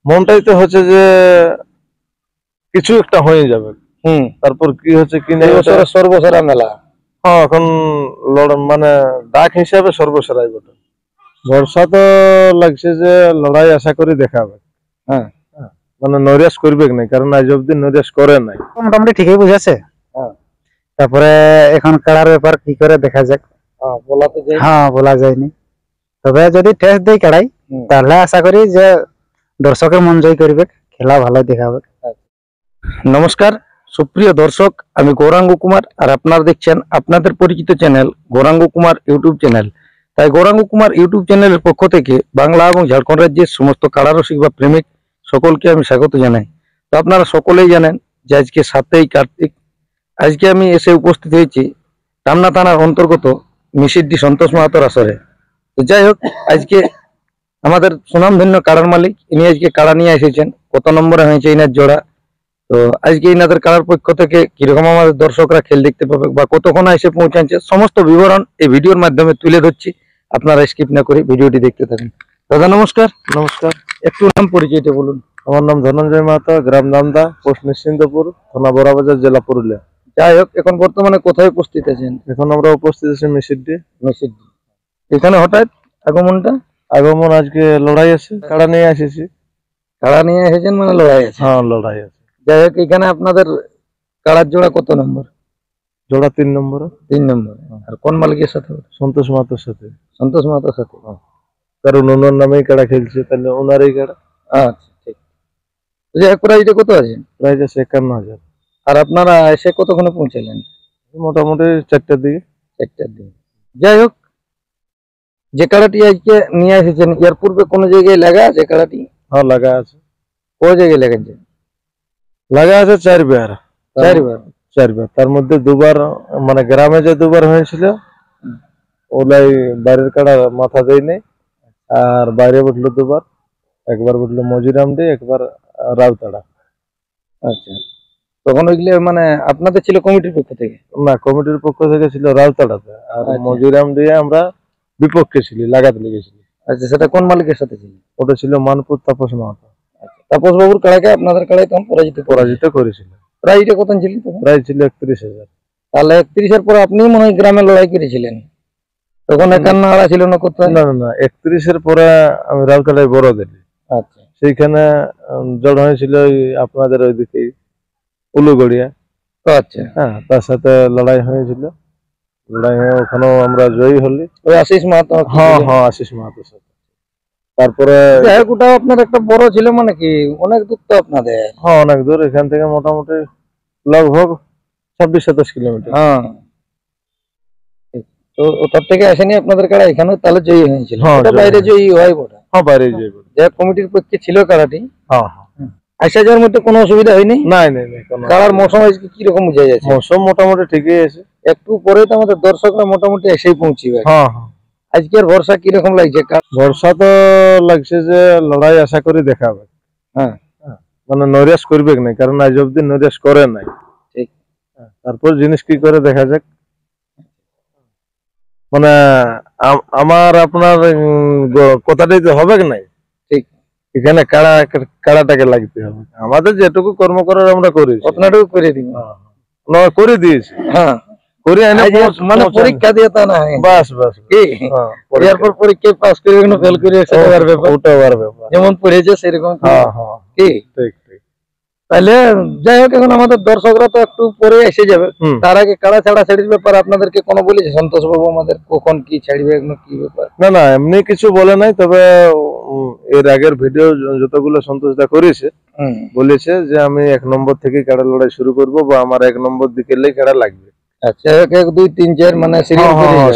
মনটাই তো হচ্ছে যে কিছু একটা হয়ে যাবে। তারপর কি হচ্ছে কি না, সর্বসেরা মেলা। হ্যাঁ, এখন মানে ডাক হিসাবে সর্বসেরাই বটে। ভরসা তো লাগছে যে লড়াই আশা করি দেখাবে। হ্যাঁ, মানে নৈরাশ করবে না, কারণ আজ অব্দি নৈরাশ করে নাই। মোটামুটি ঠিকই বুঝেছে। তারপরে এখন কাড়ার ব্যাপার কি করে দেখা যাক। বলা যায়নি, তবে যদি টেস্ট দেই কাড়াই তাহলে আশা করি যে দর্শকের মন জয় করবে, খেলা ভালো দেখাবে। নমস্কার সুপ্রিয় দর্শক, আমি গৌরাঙ্গ কুমার আর আপনারা দেখছেন আপনাদের পরিচিত channel Gouranga Kumar YouTube channel. তাই গৌরাঙ্গ কুমার ইউটিউব চ্যানেলের পক্ষ থেকে বাংলা এবং ঝাড়খণ্ড রাজ্যের সমস্ত কাড়ারসিক বা প্রেমিক সকলকে আমি স্বাগত জানাই। তো আপনারা সকলেই জানেন যে আজকে 7ই কার্তিক। আজকে আমি এসে উপস্থিত হয়েছি টামনা থানার অন্তর্গত মিসিডি সন্তোষ মাহাতোর আসরে। তো যাই হোক, আজকে আমাদের সুনামধন্য কাড়ার মালিক ইনি আজকে কাড়া নিয়ে এসেছেন। কত নম্বরে হয়েছে ইনার জোড়া, তো আজকে ইনাদের কাড়ার পক্ষ থেকে কিরকম আমাদের দর্শকরা খেল দেখতে পাবে বা কতক্ষণ এসে পৌঁছাচ্ছে সমস্ত বিবরণ এই ভিডিওর মাধ্যমে তুলে ধরছি। আপনারা স্কিপ না করে ভিডিওটি দেখতে থাকুন। দাদা নমস্কার। নমস্কার। একটু নাম পরিচয়টা বলুন। আমার নাম ধনঞ্জয় মাহাতো, গ্রাম নামদা, পোস্ট নিশ্চিন্তপুর, থানা বড়াবাজার, জেলা পুরুলিয়া। যাই হোক, এখন বর্তমানে কোথায় উপস্থিত আছেন? এখন আমরা উপস্থিত আছি মিসিডি। এখানে হঠাৎ আগমন আজকে লড়াই আছে, কাড়া নিয়ে এসেছি। কাড়া নিয়ে এসেছেন মানে লড়াই আছে? হ্যাঁ, লড়াই আছে। যাই হোক, এখানে আপনাদের কাড়ার জোড়া কত নম্বর? জোড়া 3 নম্বর। 3 নম্বর। আর কোন মালিকের সাথে? সন্তোষ মাহাতোর সাথে। সন্তোষ মাহাতোর সাথে, কারণ ওনার নামেই কাড়া খেলছে, তাহলে ওনারই কাড়া। আচ্ছা, ঠিক। যাই হোক, প্রাইসটা কত আছে? প্রাইস আছে 51,000। আর আপনারা এসে কতক্ষণে পৌঁছালেন? মোটামুটি 4টার দিকে। যাই হোক, যে কাড়াটি আজকে নিয়ে এসেছেন এর পূর্বে কোনো জায়গায় লাগা আছে কাড়াটি? হ্যাঁ, লাগা আছে। কোন জায়গায় লাগাচ্ছে? লাগা আছে 4বার। 4বার, তার মধ্যে 2বার মানে গ্রামে যে 2বার হয়েছিল ওলাই বাইরের কাড়া মাথা দেয় নেই, আর বাইরে উঠলো 2বার। একবার উঠলো মজিরামডি, একবার রাউতাড়া। আচ্ছা, তখন ওইগুলো মানে আপনাদের ছিল কমিটির পক্ষ থেকে? না, কমিটির পক্ষ থেকে ছিল রাউতাড়াতে, আর মজিরামডি আমরা বিপক্ষে ছিলি, লাগাতে লেগেছিলি। আচ্ছা, সেটা কোন মালিকের সাথে ছিল? ওটা ছিল মানপুর তাপস মাহাতো। তাপস বাবুর কাড়াকে আপনাদের কাড়াই তখন পরাজিত করেছিল। প্রাইসটা কত ছিল? প্রাইস ছিল 31,000। তাহলে 31-এর পর আপনি মনে হয় গ্রামে লড়াই করেছিলেন তখন? 51 আড়া ছিল না কোথায়? না, 31-এর পরে আমি রাউতাড়ায় বড় দিলি। আচ্ছা, সেইখানে জড় হয়েছিল আপনাদের ওইদিকে উলুগড়িয়া। আচ্ছা, হ্যাঁ, তার সাথে লড়াই হয়েছিল। লড়াই হয়ে ওখানেও আমরা জয়ী হলি, ওই আশিস মাহাতো। হ্যাঁ, আশিস মাহাতোর সাথে। তারপরে ওটা আপনার একটা বড় ছিল মানে কি অনেক দূর তো আপনাদের? হ্যাঁ, অনেক দূর। এখান থেকে মোটামুটি লগভগ 26-27 কিলোমিটার। হ্যাঁ, তো ওটার থেকে আসেনি আপনাদের কাড়া এখানে, তাহলে জয়ী হয়েছিল? বাইরে জয়ী হয় বটে? হ্যাঁ, বাইরে জয়ী। যে কমিটির পক্ষে ছিল কাড়াটি। হ্যাঁ, আসা যাওয়ার মধ্যে কোনো অসুবিধা হয়নি? নাই। কাড়ার মৌসুম আজকে কিরকম বোঝা যাচ্ছে? মৌসুম মোটামুটি ঠিকই আছে। একটু পরে তো আমাদের দর্শকরা মোটামুটি এসেই পৌঁছিবে। হ্যাঁ, আজকের ভরসা কিরকম লাগছে? ভরসা তো লাগছে যে লড়াই আশা করি দেখাবে। হ্যাঁ, মানে নৈরাশ করবে না, কারণ আজ অব্দি নৈরাশ করে নাই। ঠিক। তারপর জিনিস কি করে দেখা যাক। মানে আমার আপনার কথাটাই তো হবে নাই। ঠিক, এখানে কাড়াটাকে লাগতে হবে। আমাদের যেটুকু কর্ম করার আমরা করি, আপনারও করে দিব। করে দিয়েছি। হ্যাঁ, করে মানে পরীক্ষা দিয়ে তা না, বাস কি এরপর পরীক্ষায় পাস করে ফেল করে ওটা পারবে যেমন পড়েছে সেরকম। কি ঠিক। তাহলে যাই হোক, এখন আমাদের দর্শকরা তো একটু পরে এসে যাবে। তার আগে কাড়া ছাড়া ছাড়ির ব্যাপার আপনাদেরকে কোনো বলেছে সন্তোষ বাবু আমাদের কখন কি ছাড়বে, কি ব্যাপার? না, এমনি কিছু বলে নাই। তবে এর আগের ভিডিও যতগুলো সন্তোষ দা করেছে বলেছে যে আমি 1 নম্বর থেকে কাড়া লড়াই শুরু করব, বা আমার 1 নম্বর দিকে কাড়া লাগবে। আচ্ছা, 1 2 3 4 মানে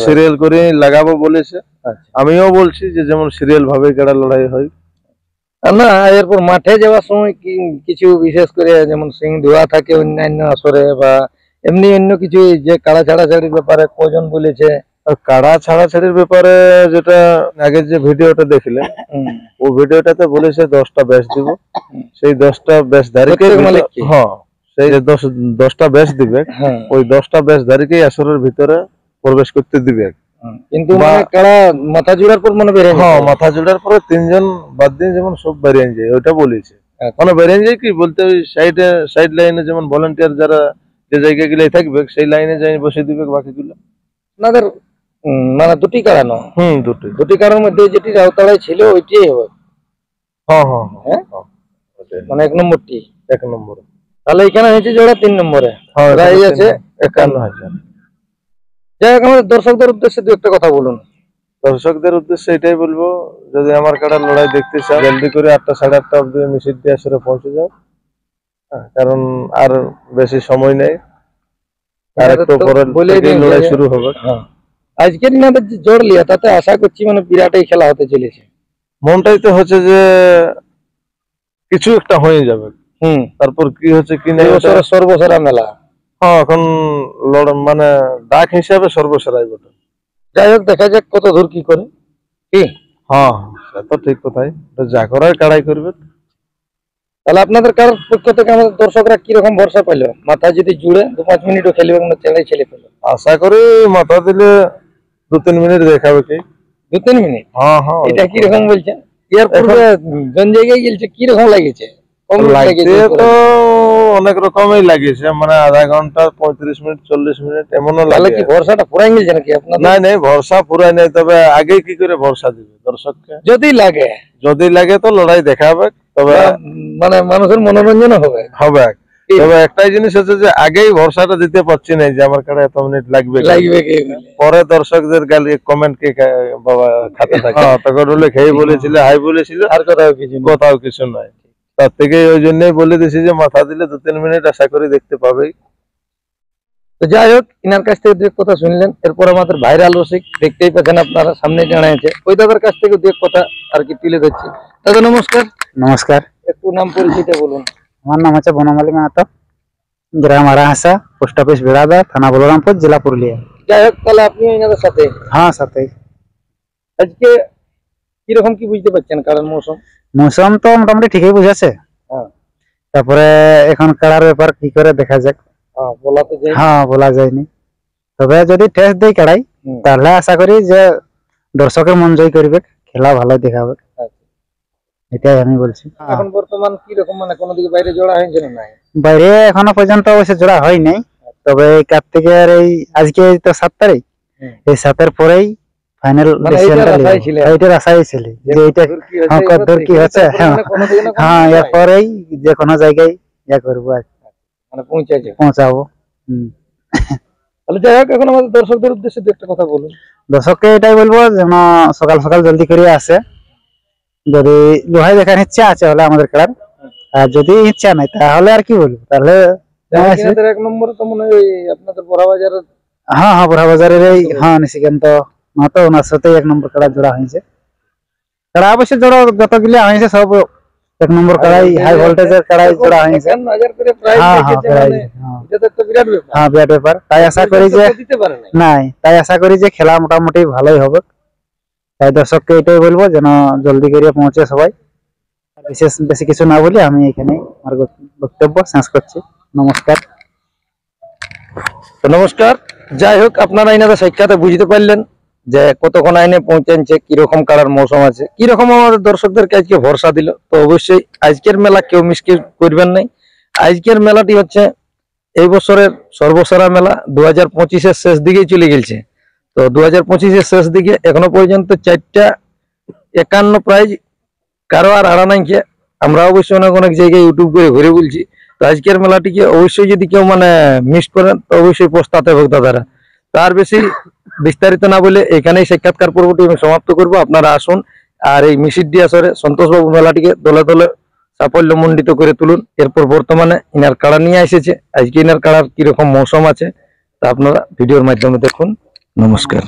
সিরিয়াল করে লাগাবো বলেছে। আমিও বলছি যে যেমন সিরিয়াল ভাবে কাড়া লড়াই হয়। না, এরপর মাঠে যাওয়ার সময় কিছু বিশেষ করে যেমন সিং ধোয়া থাকে অন্যান্য আসরে, বা এমনি অন্য কিছু যে কাড়া ছাড়াছাড়ির ব্যাপারে কজন বলেছে? কাড়া ছাড়াছাড়ির ব্যাপারে যেটা আগের যে ভিডিওটা দেখলেন, ও ভিডিওটাতে বলেছে 10টা ব্যাচ দিব। সেই 10টা ব্যাচ ধারীকে, হ্যাঁ, সেই 10টা ব্যাচ দিবে, ওই 10টা ব্যাচ ধারীকেই আসরের ভিতরে প্রবেশ করতে দিবে। কিন্তু মানে কাড়া মাথা জোড়ার পর মনে বেরিয়ে হ্যাঁ মাথা জোড়ার পরে 3 জন বাদ দিয়ে যেমন সব বেরিয়ে যায় ওটা বলেছে। মানে বেরিয়ে যায় কি বলতে ওই সাইড লাইনে যেমন ভলান্টিয়ার যারা যে জায়গা গুলাই থাকবে সেই লাইনে যাই বসে দিবে বাকিগুলো। আপনাদের মানে দুটি কাড়া না? দুটি কাড়ার মধ্যে যেটি রাউতাড়ায় ছিল ওইটাই হবে। হ্যাঁ হ্যাঁ হ্যাঁ মানে 1 নম্বরটি 1 নম্বরে। তাহলে এখানে হয়েছে জোড়া 3 নম্বরে। প্রাইস আছে 51,000। যাই হোক আমাদের দর্শকদের উদ্দেশ্যে দু একটা কথা বলুন। দর্শকদের উদ্দেশ্যে এটাই বলবো, যদি আমার কাড়ার লড়াই দেখতে চাও জলদি করে 8টা সাড়ে 8টা অব্দি মিছিল দিয়ে আসরে পৌঁছে যাও, কারণ আর বেশি সময় নেই, আর একটু পরে লড়াই শুরু হবে। আজকের ইনাদের যে জোর লিয়া তাতে আশা করছি মানে বিরাটই খেলা হতে চলেছে। মনটাই তো হচ্ছে যে কিছু একটা হয়ে যাবে। তারপর কি হচ্ছে কি না সর্বসেরা মেলা। হ্যাঁ এখন মানে ডাক হিসাবে সর্বসেরাই বটে। যাই হোক দেখা যাক কত দূর কি করে। কি হ্যাঁ তো ঠিক কথাই, যা করার কাড়াই করবে। তাহলে আপনাদের কারোর পক্ষ থেকে আমাদের দর্শকরা কিরকম ভরসা পাইলো? মাথা যদি জুড়ে 2-5 মিনিটও খেলবে না ছেড়ে পেলো? আশা করি মাথা দিলে 2-3 মিনিট দেখাবে কি। 2-3 মিনিট? হ্যাঁ হ্যাঁ। এটা কিরকম বলছেন? এর পূর্বে জন জায়গায় গেলছে, কিরকম লাগেছে? তো অনেক রকমই লাগিয়েছে, মানে আধা ঘন্টা 35 মিনিট 40 মিনিট এমনও লাগে। কি ভরসাটা পুরাই গেছে নাকি আপনার? নাই ভরসা পুরাই নাই, তবে আগে কি করে ভরসা দিবে দর্শককে? যদি লাগে তো লড়াই দেখাবে, তবে মানে মানুষের মনোরঞ্জন হবে। তবে একটাই জিনিস হচ্ছে যে আগেই ভরসাটা দিতে পারছি না যে আমার কাছে এত মিনিট লাগবে। পরে দর্শকদের গালি কমেন্ট কে বাবা খাতে থাকে তখন হলে খেয়ে বলেছিল হাই বলেছিল, আর কোথাও কিছু নাই। তার থেকে ওই জন্যই বলে দিছি যে মাথা দিলে 2-3 মিনিট আশা করি দেখতে পাবেই। তো যাই হোক ইনার কাছ থেকে দু এক কথা শুনলেন। এরপর আমাদের ভাইরাল রসিক দেখতেই পাচ্ছেন আপনারা সামনে জানাইছে, ওই দাদার কাছ থেকে দু এক কথা আর কি তুলে ধরছি। দাদা নমস্কার। নমস্কার। একটু নাম পরিচয়টা বলুন। আমার নাম হচ্ছে বনমালী মাহাতো, গ্রাম আরাহাসা, পোস্ট অফিস বেড়াদা, থানা বলরামপুর, জেলা পুরুলিয়া। যাই হোক তাহলে আপনি এনাদের সাথে? হ্যাঁ সাথে। আজকে কিরকম কি বুঝতে পারছেন কারণ মৌসুম তো মোটামুটি ঠিকই বুঝাচ্ছে। তারপরে এখন কাড়ার ব্যাপার কি করে দেখা যাক। হ্যাঁ বলা যায়নি, তবে যদি টেস্ট দেই কাড়াই তাহলে আশা করি যে দর্শকের মন জয় করবে, খেলা ভালো দেখাবে, এটাই আমি বলছি। এখন বর্তমান কি রকম মানে কোন দিকে বাইরে জোড়া হয়েছে না? নাই বাইরে এখনো পর্যন্ত অবশ্য জোড়া হয় নাই, তবে কার্তিকের এই আজকে তো 7 তারিখ, এই 7-এর পরেই ফাইনাল এইটার আশাই ছিল যে এইটা কতদূর কি হচ্ছে। হ্যাঁ এরপরেই যে কোনো জায়গায় ইয়া করবো, মানে পৌঁছাবো। তাহলে যাই হোক এখন আমাদের দর্শকদের উদ্দেশ্যে দু একটা কথা বলুন। দর্শককে এটাই বলবো যেন সকাল সকাল জলদি করে আসে, যদি লোহাই দেখার ইচ্ছা আছে হলে আমাদের খেলার, আর যদি ইচ্ছা নাই তাহলে আর কি বলবো। তাহলে 1 নম্বরে তো মনে হয় আপনাদের বড় বাজার। হ্যাঁ বড় বাজারের এই নিশিকান্ত মাতো ওনার সাথে 1 নম্বর খেলা জোড়া হয়েছে। খেলা অবশ্যই জোড়া যতগুলো হয়েছে সব 1 নম্বর খেলাই, হাই ভোল্টেজের খেলাই জোড়া হয়েছে। হ্যাঁ বিরাট ব্যাপার। তাই আশা করি যে খেলা মোটামুটি ভালোই হবে। তাই দর্শককে এটাই বলবো যেন জলদি করে পৌঁছে সবাই। বেশি কিছু না বলে আমি এখানে আমার বক্তব্য শেষ করছি। নমস্কার। নমস্কার। যাই হোক আপনারা এনাদের সাক্ষাতে বুঝতে পারলেন যে কতক্ষণ আইনে পৌঁছাচ্ছে, কিরকম কাড়ার মৌসুম আছে, কিরকম আমাদের দর্শকদেরকে আজকে ভরসা দিল। তো অবশ্যই আজকের মেলা কেউ মিস করবেন নাই। আজকের মেলাটি হচ্ছে এই বছরের সর্বসেরা মেলা। 2025-এর শেষ দিকেই চলে গেছে। তো 2025-এর শেষ দিকে এখনো পর্যন্ত 4টা 51 প্রাইজ, কারো আর হারা নাই। আমরা অবশ্যই অনেক জায়গায় ইউটিউব করে ঘুরে বলছি। তো আজকের মেলাটিকে অবশ্যই যদি কেউ মানে মিস করেন তো অবশ্যই পস্তাতে হোক দাদারা। তার বেশি বিস্তারিত না বলে এখানেই সাক্ষাৎকার পর্বটি আমি সমাপ্ত করব। আপনারা আসুন আর এই মিসিডি আসরে সন্তোষবাবু মেলাটিকে দলে দলে সাফল্যমণ্ডিত করে তুলুন। এরপর বর্তমানে ইনার কাড়া নিয়ে এসেছে, আজকে ইনার কাড়ার কিরকম মৌসুম আছে তা আপনারা ভিডিওর মাধ্যমে দেখুন। নমস্কার।